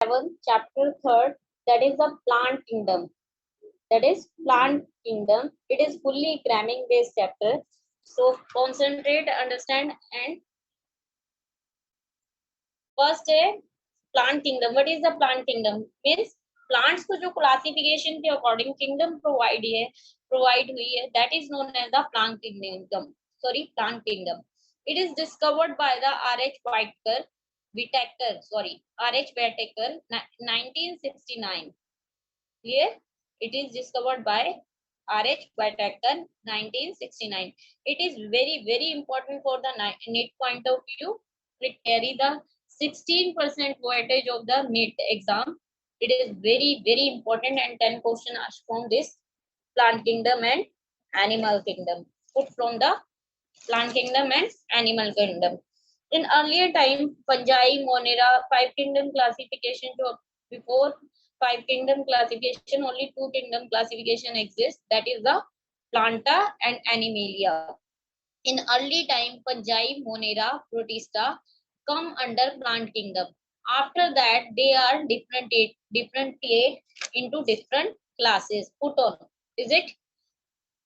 7, chapter 3rd, that is the plant kingdom. That is plant kingdom. It is fully cramming based chapter. So concentrate, understand, and first है plant kingdom. What is the plant kingdom? Means plants को जो classification के according kingdom provide हुई है, that is known as the plant kingdom. Plant kingdom. It is discovered by the R.H. Whitaker, 1969. Clear? It is discovered by R.H. Whitaker, 1969. It is very, very important for the NEET point of view. It carry the 16% weightage of the NEET exam. It is very, very important, and 10 questions are from this plant kingdom and animal kingdom. Put from the plant kingdom and animal kingdom. In earlier time, Panjai, Monera, 5 kingdom classification. Before 5 kingdom classification, only 2 kingdom classification exists. That is the Planta and Animalia. In early time, Panjai, Monera, Protista come under plant kingdom. After that, they are differentiate into different classes. Put on. Is it?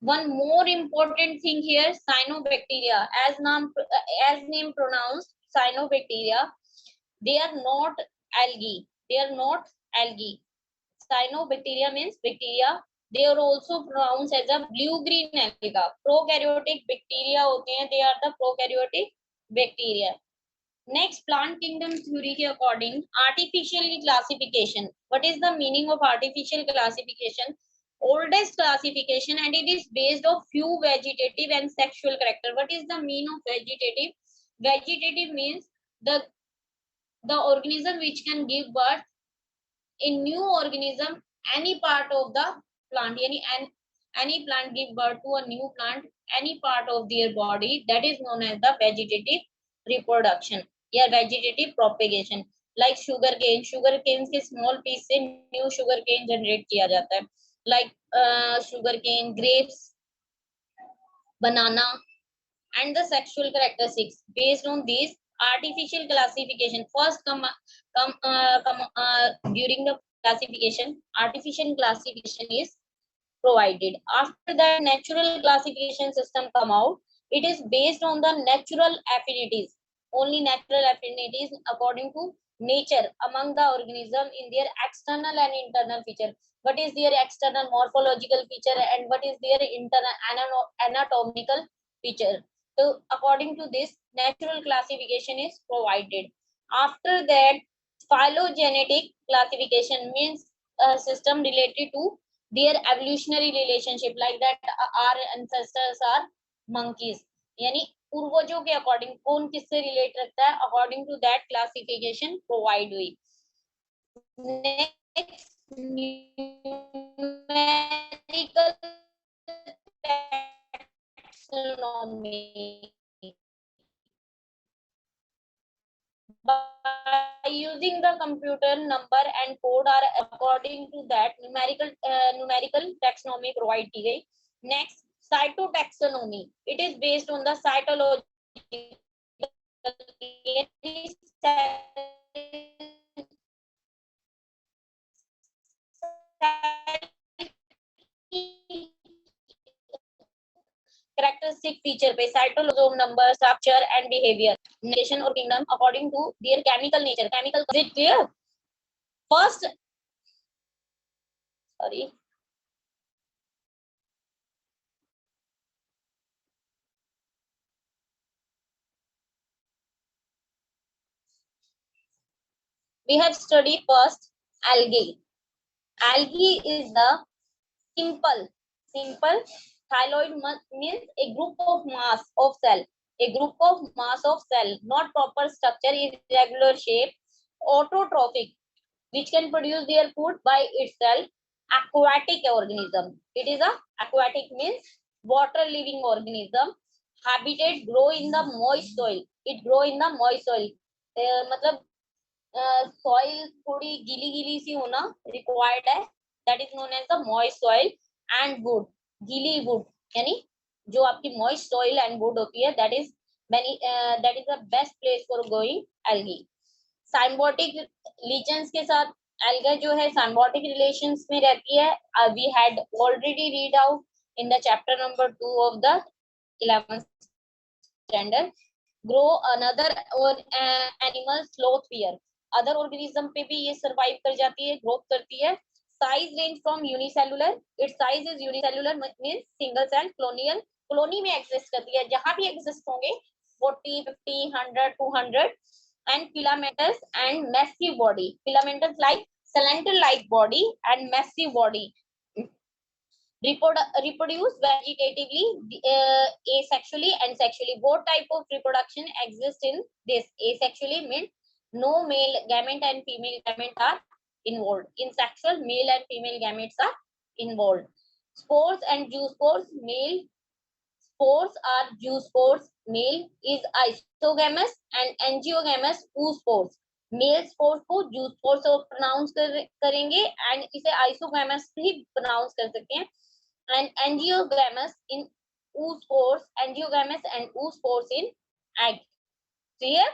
One more important thing here, cyanobacteria. As name pronounced, cyanobacteria. They are not algae. They are not algae. Cyanobacteria means bacteria. They are also pronounced as a blue-green alga. Prokaryotic bacteria होते हैं. They are the prokaryotic bacteria. Next, plant kingdom theory के according, artificial classification. What is the meaning of artificial classification? Oldest classification, and it is based on few vegetative and sexual character. What is the meaning of vegetative? Vegetative means the organism which can give birth in new organism, any part of the plant, any plant give birth to a new plant, any part of their body, that is known as the vegetative reproduction या vegetative propagation. Like sugar cane के small piece से new sugar cane generate किया जाता है. Like sugar cane, grapes, banana, and the sexual characteristics. Based on these, artificial classification first come during the classification. Artificial classification is provided. After that, natural classification system come out. It is based on the natural affinities. Only natural affinities according to nature among the organism in their external and internal feature. What is their external morphological feature and what is their internal anatomical feature? So according to this, natural classification is provided. After that, phylogenetic classification means a system related to their evolutionary relationship, like that our ancestors are monkeys. यानी पूर्वजों के according कौन किससे relate रखता है, according to that classification provide हुई. Next, numerical taxonomy. By using the computer, number and code are according to that numerical taxonomy provide की गई. Next, cytotaxonomy. It is based on the cytological characteristic feature पे cytosol number, structure and behavior, nation or kingdom according to their chemical nature. Chemical, is it clear? First, sorry, we have studied first algae. Algae is the simple thyroid means a group of mass of cell. A group of mass of cell, not proper structure, irregular shape, autotrophic, which can produce their food by itself. Aquatic organism. It is a aquatic means water living organism. Habitat grow in the moist soil. It grow in the moist soil. मतलब soil थोड़ी गीली सी होना required है. That is known as the moist soil and wood. गीली wood यानी जो आपकी moist soil and wood होती है, that is the best place for growing algae. साइम्बोटिक लीजेंस के साथ एल्गा जो है साइम्बोटिक रिलेशंस में रहती है. We had already read out in the chapter number 2 of the 11th standard. Grow another और animal sloth fear, other organism पे भी ये सरवाइव कर जाती है, ग्रोथ करती है. Size range from unicellular, its size is unicellular means single cell colonial, colony में एग्जिस्ट करती है, जहां भी एग्जिस्ट होंगे 40 50 100 200. And filamentous and massive body, filamentous like cylinder like body and massive body. Reproduce vegetatively, asexually and sexually. Both type of reproduction exist in this. Asexually means no male gamete and female gamete are involved. In sexual, male and female gametes are involved. Spores and zoospores, male spores are zoospores. Male is isogamous and angiogamous oospores. Male spores को zoospores pronounce करेंगे and इसे isogamous भी pronounce कर सकते हैं. And angiogamous in oospores, angiogamous and oospores in egg. Clear?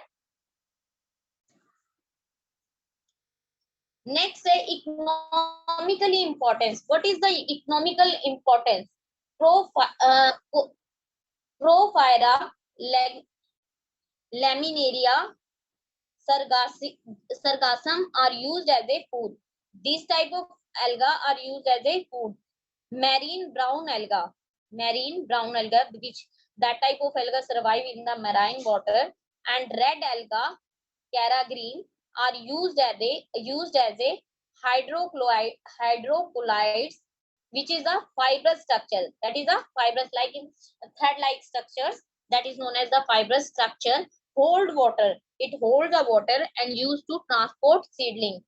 Next है economically importance. What is the economical importance? Prophyra, Laminaria, sargassum are used as a food. These type of alga are used as a food. Marine brown alga, which that type of alga survive in the marine water, and red alga, Cara green, are used as a hydrocolloids, which is a fibrous structure. That is a fibrous like in thread-like structures. That is known as the fibrous structure. Hold water. It holds the water and used to transport seedling.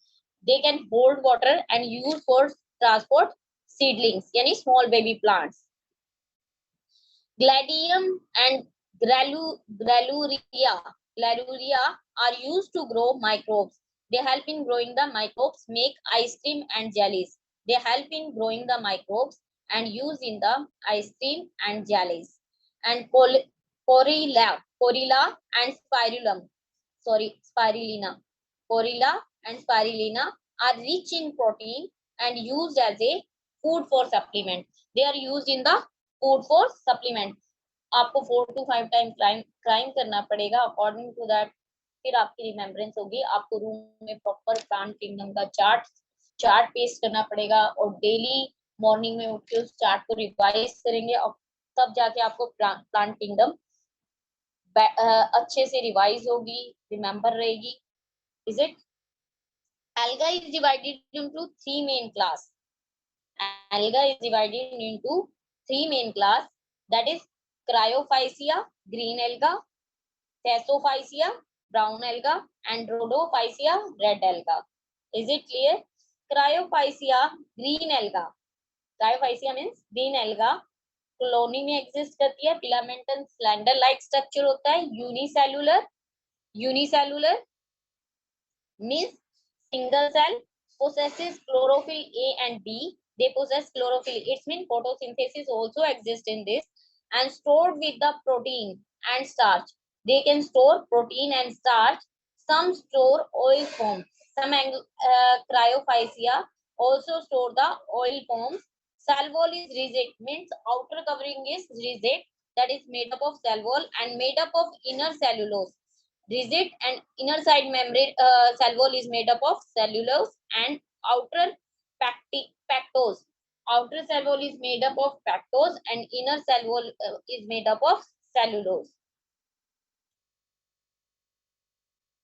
They can hold water and use for transport seedlings, yani small baby plants. Gladium and Granuria are used to grow microbes. They help in growing the microbes, make ice cream and jellies. They help in growing the microbes and use in the ice cream and jellies. And Porilla and Spirulina. Porilla and Spirulina are rich in protein and used as a food for supplement. They are used in the food for supplement. आपको 4 to 5 time crime करना पड़ेगा. According to that फिर आपकी remembrance होगी. आपको room में proper plant kingdom का chart paste करना पड़ेगा और डेली मॉर्निंग में उठ के उस चार्ट को रिवाइज करेंगे और तब जाके आपको प्लांट किंगडम अच्छे से रिवाइज होगी, रिमेम्बर रहेगी. Is it? Alga is divided into 3 main class. Alga is divided into 3 main class, that is Cryophyceae, green alga, Thesophyceae, brown alga, and Rhodophyceae, red alga. Is it clear? Cryophyceae, green alga. Cryophyceae means green alga. Colony में exist करती है. फिलामेंटन slender like structure होता है. Unicellular means single cell, possesses chlorophyll A and B. They possess chlorophyll. It means photosynthesis also exists in this, and stored with the protein and starch. They can store protein and starch. Some store oil forms. Some Cryophyceae also store the oil forms. Cell wall is rigid, means outer covering is rigid, that is made up of cell wall and made up of inner cellulose. Rigid and inner side membrane cell wall is made up of cellulose and outer pactose. Outer cell wall is made up of pactose and inner cell wall is made up of cellulose.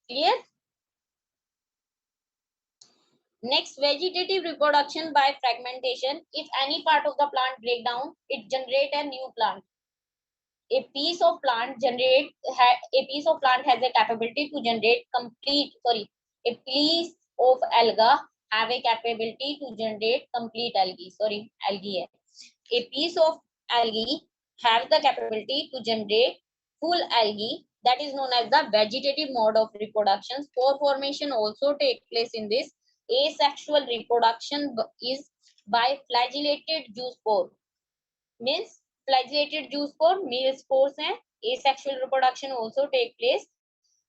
Clear? Next, vegetative reproduction by fragmentation. If any part of the plant break down, it generates a new plant. A piece of plant has a capability to generate a piece of alga have a capability to generate complete algae. Algae. A piece of algae have the capability to generate full algae. That is known as the vegetative mode of reproduction. Spore formation also take place in this. Asexual reproduction is by flagellated zoospore. Means flagellated zoospore, male spores हैं. Asexual reproduction also take place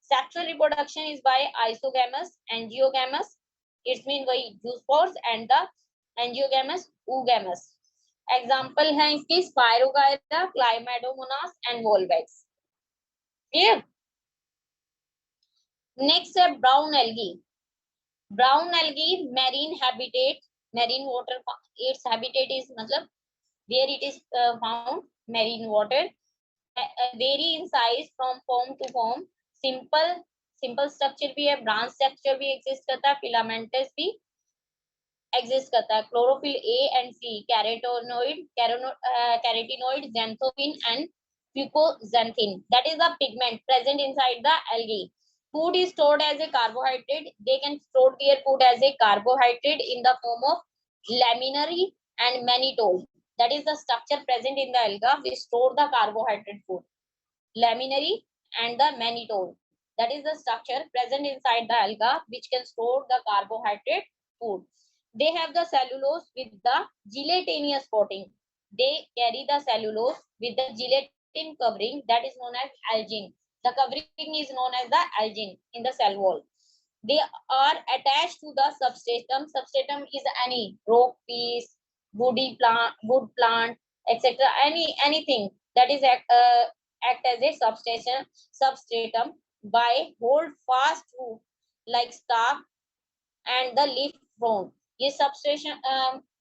Sexual reproduction is by isogamous, angiogamous. It's mean by zoospores and the angiogamous, oogamous. Example है इसकी Spirogyra, Chlamydomonas and Volvax. Clear? Next है brown algae. Brown algae marine habitat, marine water. Its habitat is मतलब where it is found, marine water. Vary in size from form to form. Simple structure भी है, branch structure भी exist करता है, filamentous भी exist करता है. Chlorophyll A and C, carotenoid, xanthopin and fucoxanthin. That is the pigment present inside the algae. Food is stored as a carbohydrate. They can store their food as a carbohydrate in the form of laminary and mannitol. That is the structure present in the alga. We store the carbohydrate food. Laminary and the mannitol. That is the structure present inside the alga which can store the carbohydrate food. They have the cellulose with the gelatinous coating. They carry the cellulose with the gelatin covering that is known as algin. The covering is known as the algin in the cell wall. They are attached to the substratum. Substratum is any rock piece, woody plant, wood plant, etc. Anything that is act as a substratum by hold fast root like stalk and the leaf frond. ये substation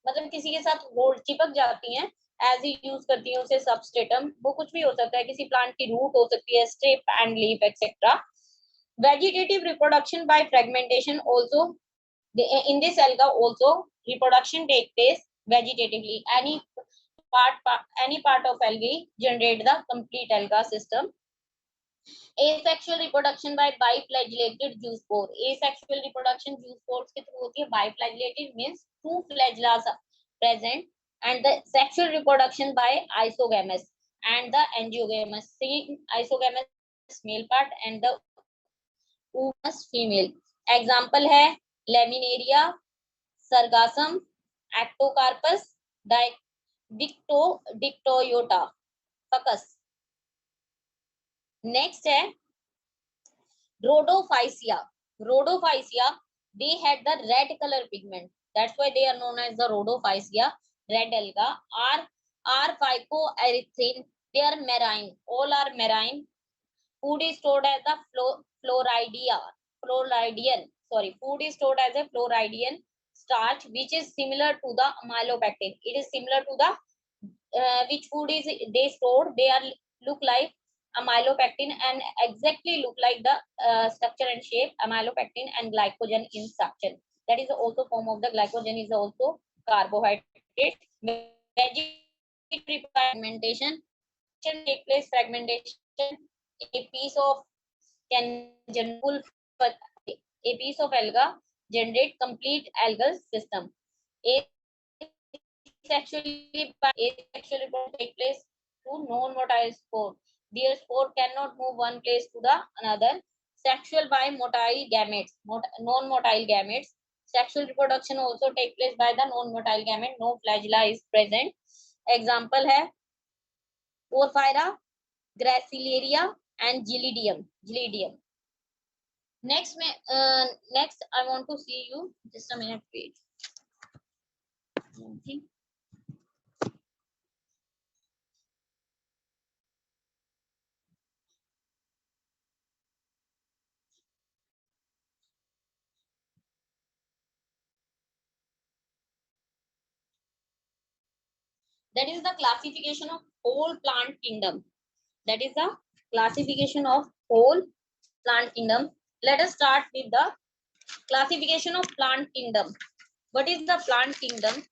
मतलब किसी के साथ hold चिपक जाती हैं, as ही use करती हैं उसे सबस्ट्रेटम. वो कुछ भी हो सकता है, किसी प्लांट की रूट हो सकती है, strip and leaf etcetera. Vegetative reproduction by fragmentation also. In this alga also reproduction take place vegetatively. Any part of algae generate the complete alga system. Asexual reproduction by biflagellated zoospore. Asexual reproduction zoospores के through होती है. Biflagellated means two flagella present, and the sexual reproduction by isogamous and the angiogamous. See, isogamous male part and the oogamous female. Example है Laminaria, Sargassum, Ectocarpus, Dictyota, Fucus. Next है Rhodophysia. Rhodophysia, they had the red color pigment. That's why they are known as the Rhodophysia, red alga. Are phycoerythrin. They are marine. All are marine. Food is stored as the Food is stored as a floridian starch, which is similar to the amylopectin. It is similar to the which food is they stored. They are look like amylopectin and exactly look like the structure and shape amylopectin and glycogen in structure. That is also form of the glycogen is also carbohydrate. Vegetative fragmentation take place. Fragmentation, a piece of alga generate complete algal system. Asexually take place to non-motile spore. Their spore cannot move one place to the another. Sexual by motile gametes, non-motile gametes. Sexual reproduction also take place by the non-motile gamete. No flagella is present. Example है Porphyra, Gracilaria and Gelidium. Next I want to see you. Just a minute, wait. That is the classification of whole plant kingdom. That is the classification of whole plant kingdom. Let us start with the classification of plant kingdom. What is the plant kingdom?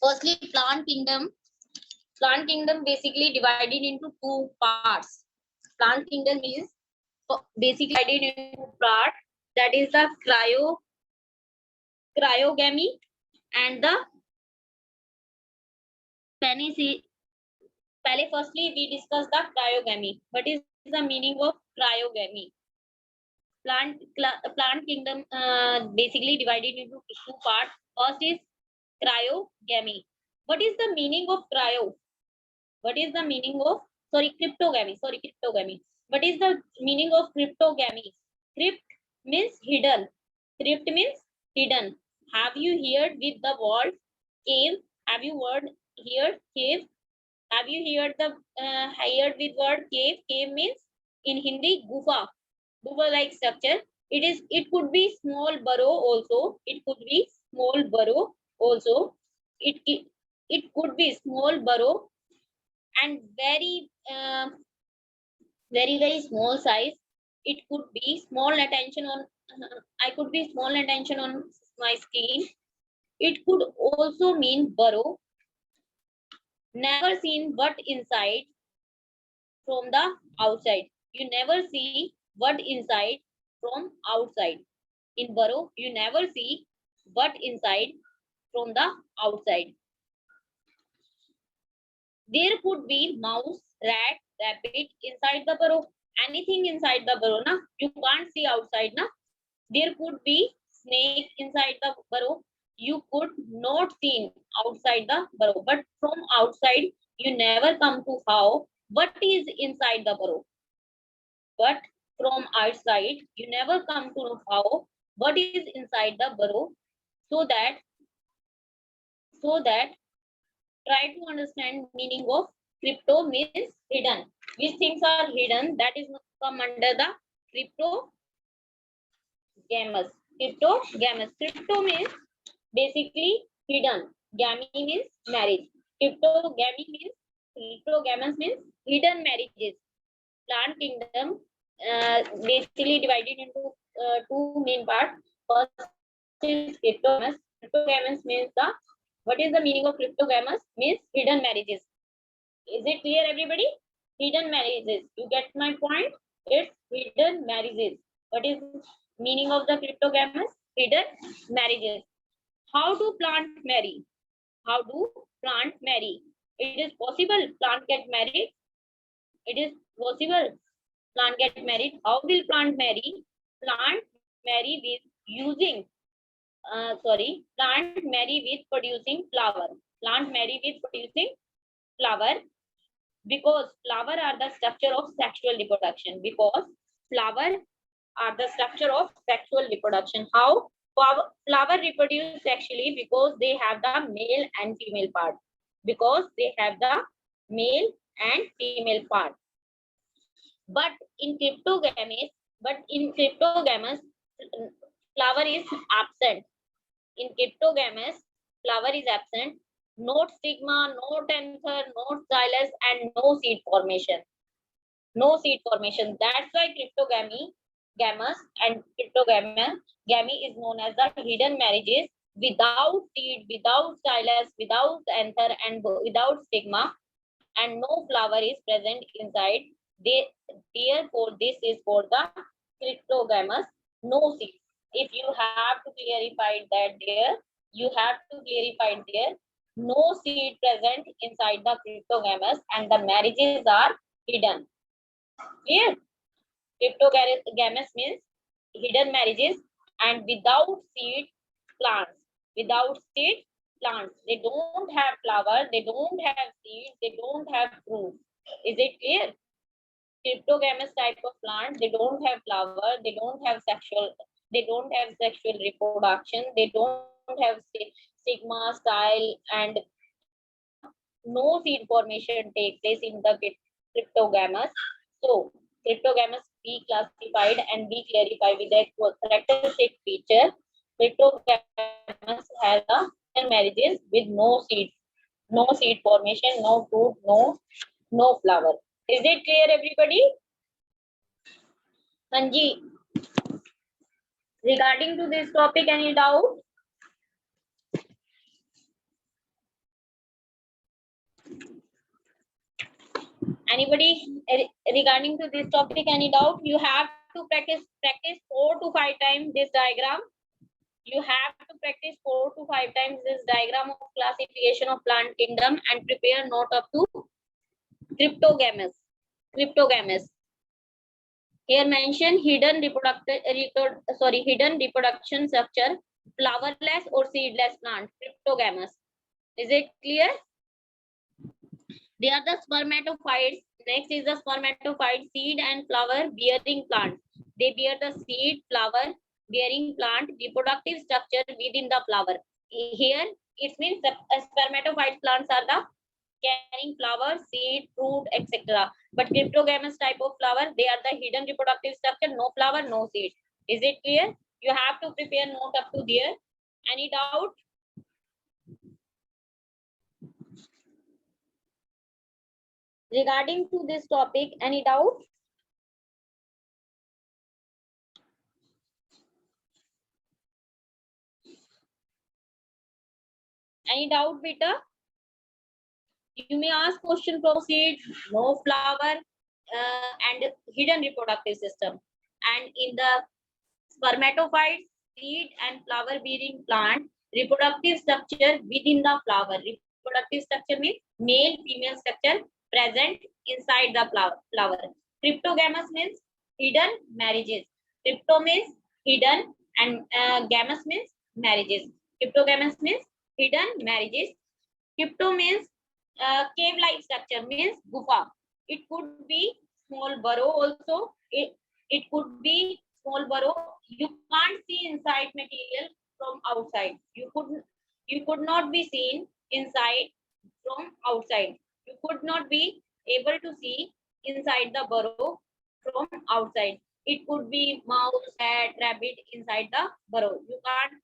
Firstly, plant kingdom basically divided into two parts. Plant kingdom is basically divided into two parts. That is the cryogamy and the firstly we discuss the cryogamy. What is the meaning of cryogamy? Plant kingdom basically divided into two parts. First is cryogamy. What is the meaning of cryo? What is the meaning of cryptogamy? What What is the meaning of cryptogamy? Crypt means hidden. Crypt means hidden. Have you heard with the word cave? Have you heard here cave? Have you heard the heard with word cave? Cave means in Hindi gufa. Gufa like structure. It could be small burrow also. It could be small burrow also. It could be small burrow and very small size. It could be small attention on I could be small attention on my skin. It could also mean burrow. Never seen but inside from the outside. You never see what inside from outside. In burrow, you never see what inside from the outside. There could be mouse, rat, rabbit inside the burrow. Anything inside the burrow, na? You can't see outside, na? There could be snake inside the burrow. You could not see outside the burrow, but from outside, you never come to how what is inside the burrow. But from outside, you never come to know how what is inside the burrow, so that try to understand meaning of crypto means hidden. Which things are hidden, that is come under the cryptogamous. Crypto means basically hidden. Gamy means marriage. Cryptogamous means hidden marriages. Plant kingdom basically divided into two main parts. First is cryptogamous. Cryptogamous means what is the meaning of cryptogamous? Means hidden marriages. Is it clear, everybody? Hidden marriages. You get my point? It's hidden marriages. What is meaning of the cryptogamous? Hidden marriages. How to plant marry? How do plant marry? It is possible plant get married. It is possible plant get married. How will plant marry? Plant marry with using plant marry with producing flower. Plant marry with producing flower because flower are the structure of sexual reproduction. Because flower are the structure of sexual reproduction. How? Flower reproduce sexually because they have the male and female part. Because they have the male and female part. But in cryptogamous, flower is absent. In cryptogamous, flower is absent. No stigma, no anther, no stylus, and no seed formation. No seed formation. That's why gamous and cryptogamy is known as the hidden marriages without seed, without stylus, without anther, and without stigma, and no flower is present inside. Therefore, this is for the cryptogamous, no seed. If you have to clarify that there, you have to clarify there, no seed present inside the cryptogamous and the marriages are hidden. Clear? Cryptogamous means hidden marriages and without seed plants. Without seed plants. They don't have flower, they don't have seeds, they don't have fruit. Is it clear? Cryptogamous type of plant, they don't have flower, they don't have sexual reproduction, they don't have stigma, style, and no seed formation take place in the cryptogamous. So cryptogamous be classified and be clarified with a characteristic feature. Cryptogamous has a marriages with no seed formation, no fruit, no flower. Is it clear, everybody? Sanji, regarding to this topic, any doubt? Anybody regarding to this topic, any doubt? You have to practice 4 to 5 times this diagram. You have to practice 4 to 5 times this diagram of classification of plant kingdom and prepare note up to cryptogamous. Here mention hidden reproduction structure, flowerless or seedless plant, cryptogamous. Is it clear? They are the spermatophores, Next is the spermatophyte, seed and flower bearing plant. They bear the seed, flower bearing plant, reproductive structure within the flower. Here it means that spermatophyte plants are the carrying flower, seed, fruit, etc. But cryptogamous type of flower, they are the hidden reproductive structure, no flower, no seed. Is it clear? You have to prepare note up to there. Any doubt? Regarding to this topic, any doubt? Any doubt, beta? You may ask question from seed, no flower, and hidden reproductive system. And in the spermatophyte, seed and flower bearing plant, reproductive structure within the flower. Reproductive structure means male female structure present inside the flower. Cryptogamous means hidden marriages. Crypto means hidden and gamous means marriages. Cryptogamous means hidden marriages. Crypto means cave-like structure means gufa. It could be small burrow also. It could be small burrow. You can't see inside material from outside. You could not be seen inside from outside. You could not be able to see inside the burrow from outside. It could be mouse, cat, rabbit inside the burrow. You can't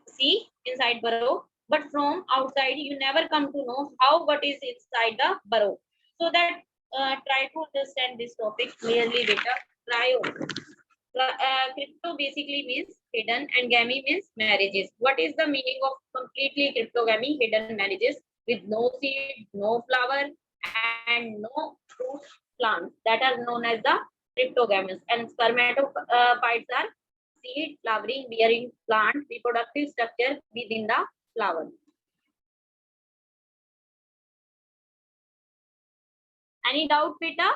see inside burrow, but from outside you never come to know how what is inside the burrow. So that try to understand this topic clearly, beta. Try. Crypto basically means hidden and gamy means marriages. What is the meaning of completely cryptogamy, hidden marriages with no seed, no flower, and no fruit plants that are known as the cryptogamous, and spermatophytes are seed, flowering, bearing plant, reproductive structure within the flower. Any doubt, Peter?